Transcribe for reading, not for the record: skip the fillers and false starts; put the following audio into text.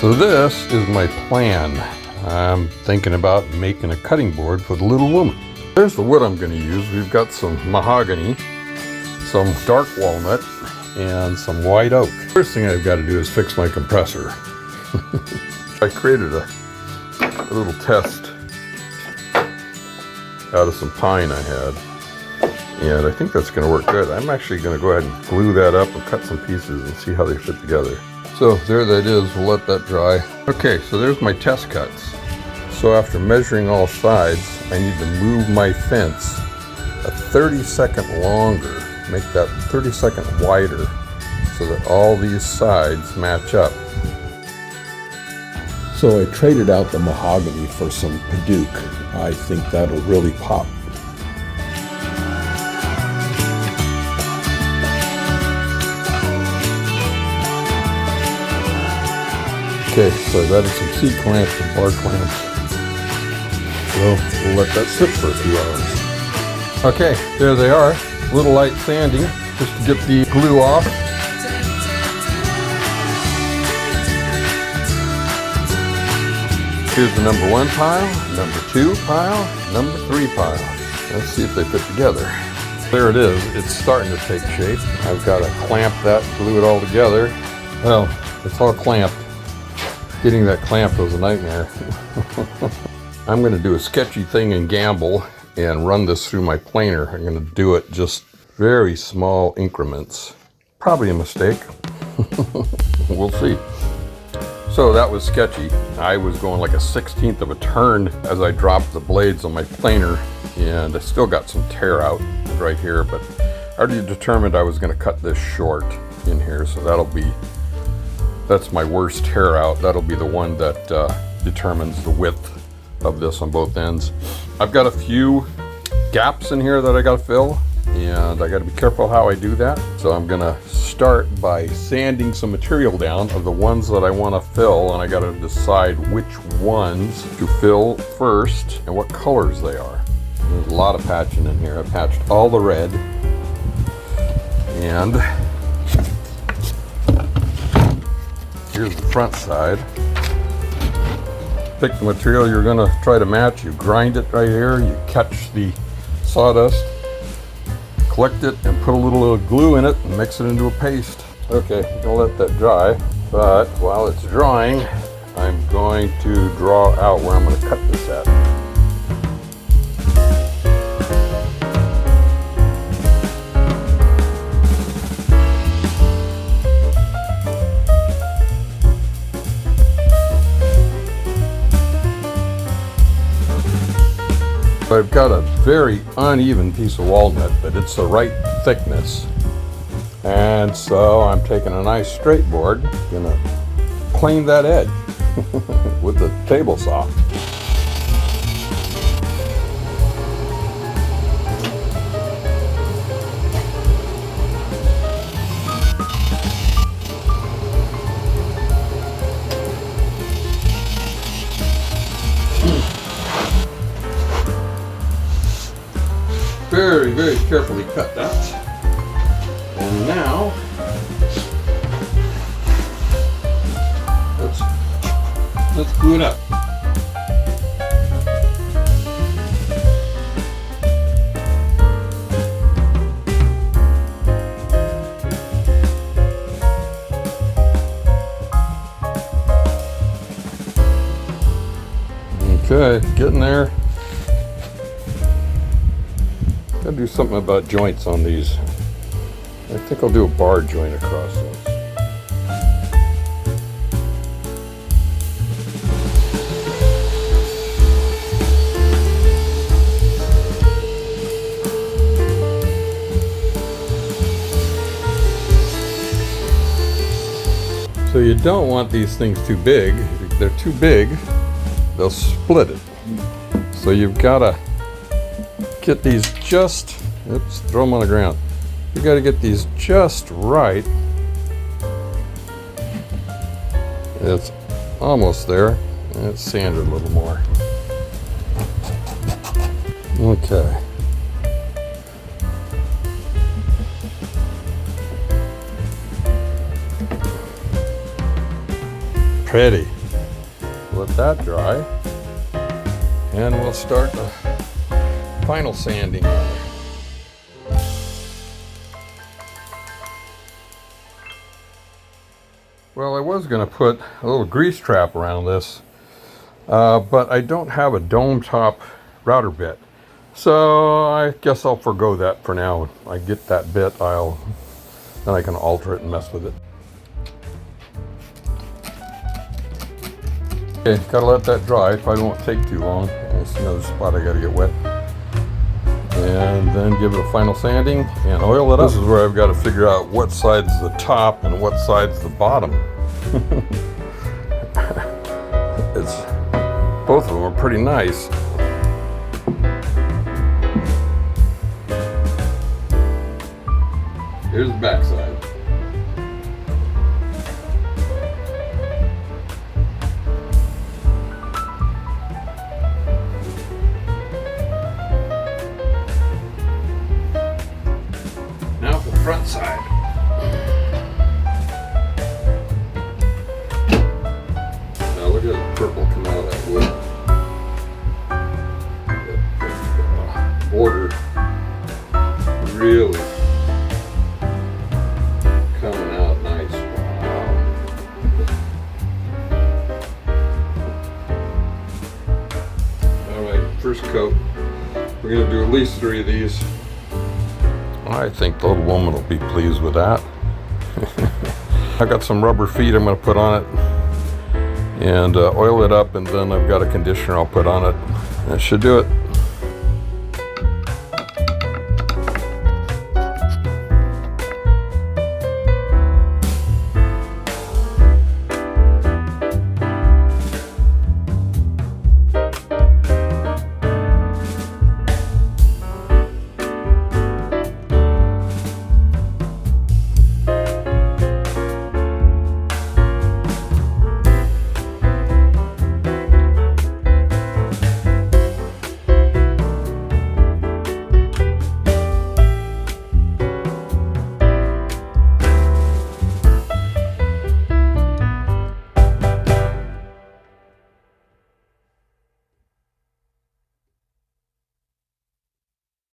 So this is my plan. I'm thinking about making a cutting board for the little woman. There's the wood I'm going to use. We've got some mahogany, some dark walnut, and some white oak. First thing I've got to do is fix my compressor. I created a little test out of some pine I had, and I think that's going to work good. I'm actually going to go ahead and glue that up and cut some pieces and see how they fit together. So there that is. We'll let that dry. Okay, so there's my test cuts. So after measuring all sides, I need to move my fence a 30-second longer, make that 30-second wider so that all these sides match up. So I traded out the mahogany for some Paduke. I think that'll really pop. Okay, so that is some C-clamps and bar clamps. Well, we'll let that sit for a few hours. Okay, there they are. A little light sanding just to get the glue off. Here's the number 1 pile, number 2 pile, number 3 pile. Let's see if they fit together. There it is. It's starting to take shape. I've got to clamp that, glue it all together. Well, it's all clamped. Getting that clamped was a nightmare. I'm going to do a sketchy thing and gamble and run this through my planer. I'm going to do it just very small increments. Probably a mistake. We'll see. So that was sketchy. I was going like a 1/16 of a turn as I dropped the blades on my planer, and I still got some tear out right here, but I already determined I was going to cut this short in here, so that's my worst tear out. That'll be the one that determines the width of this on both ends. I've got a few gaps in here that I got to fill, and I got to be careful how I do that. So I'm gonna start by sanding some material down of the ones that I want to fill, and I got to decide which ones to fill first and what colors they are. There's a lot of patching in here. I patched all the red, and here's the front side. Pick the material you're going to try to match. You grind it right here. You catch the sawdust, collect it, and put a little glue in it and mix it into a paste. Okay, I'm going to let that dry. But while it's drying, I'm going to draw out where I'm going to cut this at. I've got a very uneven piece of walnut, but it's the right thickness. And so I'm taking a nice straight board, gonna plane that edge with the table saw. Very, very carefully cut that. And now, let's glue it up. Okay, getting there. Gotta do something about joints on these. I think I'll do a bar joint across those. So you don't want these things too big. If they're too big, they'll split it. So you've got to get these just, oops, throw them on the ground. You got to get these just right. It's almost there. Let's sand it a little more. Okay. Pretty. Let that dry. And we'll start the final sanding. Well, I was going to put a little grease trap around this, but I don't have a dome top router bit. So I guess I'll forgo that for now. When I get that bit, then I can alter it and mess with it. Okay, gotta let that dry. It probably won't take too long. There's another spot I gotta get wet. And then give it a final sanding and oil it up. This is where I've got to figure out what side's the top and what side's the bottom. Both of them are pretty nice. Here's the back side. Now for the front side. Now look at the purple come out of that wood. That border really coming out nice. Wow. Alright, first coat. We're going to do at least 3 of these. I think the little woman will be pleased with that. I've got some rubber feet I'm going to put on it and oil it up, and then I've got a conditioner I'll put on it. That should do it.